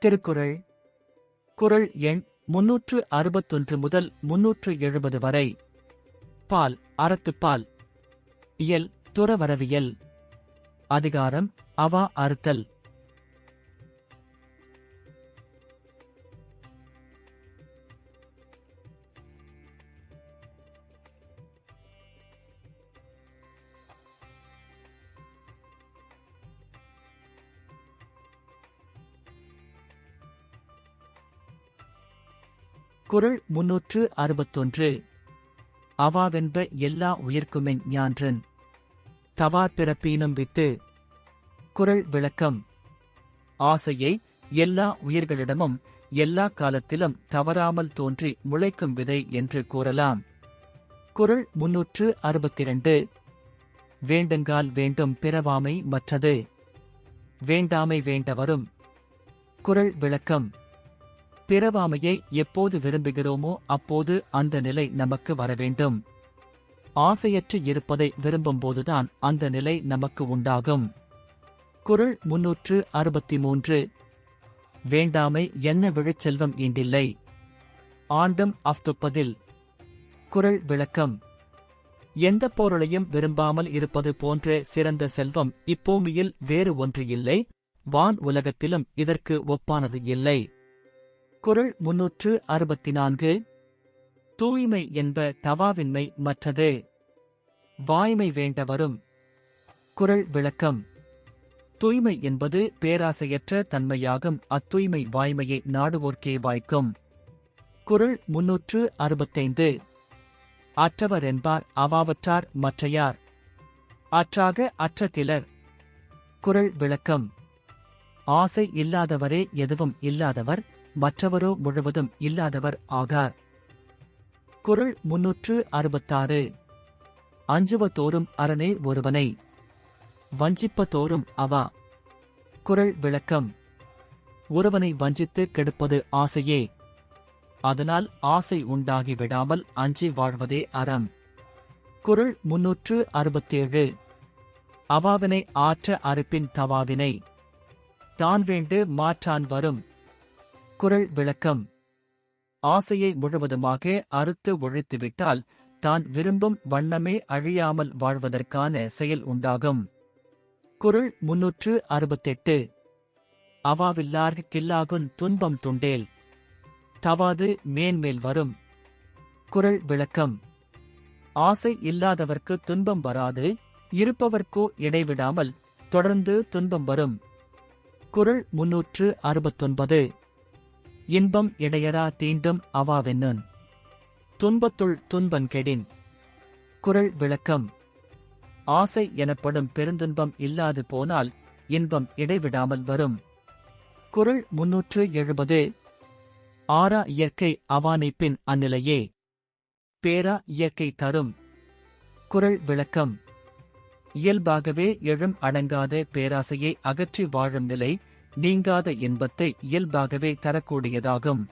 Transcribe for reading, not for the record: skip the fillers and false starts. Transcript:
திருக்குறள் குறள் எண் 361 முதல் 370 வரை. பால் அறத்துப்பால். இயல் துறவறவியல். அதிகாரம் அவா அறுத்தல். குறள் 361. அவாவென்ப எல்லா உயிர்க்குமென் ஞான்றன் தவார் பிறப்பீனும் வித்து. குறள் விளக்கம். ஆசையை எல்லா உயிர்களிடமும் எல்லா காலத்திலும் தவறாமல் தோன்றி முளைக்கும் விதை என்று கூறலாம். குறள் 362. வேண்டுங்கால் வேண்டும் பிறவாமை மற்றது. வேண்டாமை வேண்டவரும். குறள் விளக்கம். பிறவாமையை எப்போது விரும்புகிறோமோ அப்போது அந்த நிலை நமக்கு வரவேண்டும். ஆசையற்று இருப்பதை விரும்பும்போதுதான் அந்த நிலை நமக்கு உண்டாகும். குறள் 363. வேண்டாமை என்ன விழுச்செல்வம் ஈண்டில்லை ஆண்டும் அஃதுப்பதில். குறள் விளக்கம். எந்த பொருளையும் விரும்பாமல் இருப்பது போன்ற சிறந்த செல்வம் இப்பூமியில் வேறு ஒன்று இல்லை. வான் உலகத்திலும் இதற்கு ஒப்பானது இல்லை. குறள் 364. தூய்மை என்ப தவாவின்மை மற்றது. வாய்மை வேண்டவரும். குறள் விளக்கம். தூய்மை என்பது பேராசையற்ற தன்மையாகும். அத்தூய்மை வாய்மையை நாடுவோர்க்கே வாய்க்கும். குறள் 365. அற்றவர் என்பார் அவாவற்றார் மற்றையார். அற்றாக அற்ற திலர். குறள் விளக்கம். ஆசை இல்லாதவரே எதுவும் இல்லாதவர், மற்றவரோ முழுவதும் இல்லாதவர் ஆகார். குறள் 366. அஞ்சுவதோறும் அரணே ஒருவனை வஞ்சிப்பதோறும் அவா. குறள் விளக்கம். ஒருவனை வஞ்சித்து கெடுப்பது ஆசையே. அதனால் ஆசை உண்டாகி விடாமல் அஞ்சி வாழ்வதே அறம். குறள் 367. அவாவினை ஆற்ற அறுப்பின் தவாவினை தான் வேண்டு மாற்றான் வரும். குறள் விளக்கம். ஆசையை முழுவதுமாக அறுத்து ஒழித்துவிட்டால் தான் விரும்பும் வண்ணமே அழியாமல் வாழ்வதற்கான செயல் உண்டாகும். குறள் 368. அவாவில்லார்க் கில்லாகுன் துன்பம் துண்டேல் தவாது மேன்மேல் வரும். குறள் விளக்கம். ஆசை இல்லாதவர்க்கு துன்பம் வராது, இருப்பவர்க்கோ இடைவிடாமல் தொடர்ந்து துன்பம் வரும். குறள் 369. இன்பம் இடையரா தீண்டும் அவாவென்னன் துன்பத்துள் துன்பங் கெடின். குறள் விளக்கம். ஆசை எனப்படும் பெருந்துன்பம் இல்லாது போனால் இன்பம் இடைவிடாமல் வரும். குறள் 370. ஆறா இயற்கை அவானைப்பின் அந்நிலையே பேரா இயற்கை தரும். குறள் விளக்கம். இயல்பாகவே எழும் அடங்காத பேராசையை அகற்றி வாழும் நிலை நீங்காத இன்பத்தை இயல்பாகவே தரக்கூடியதாகும்.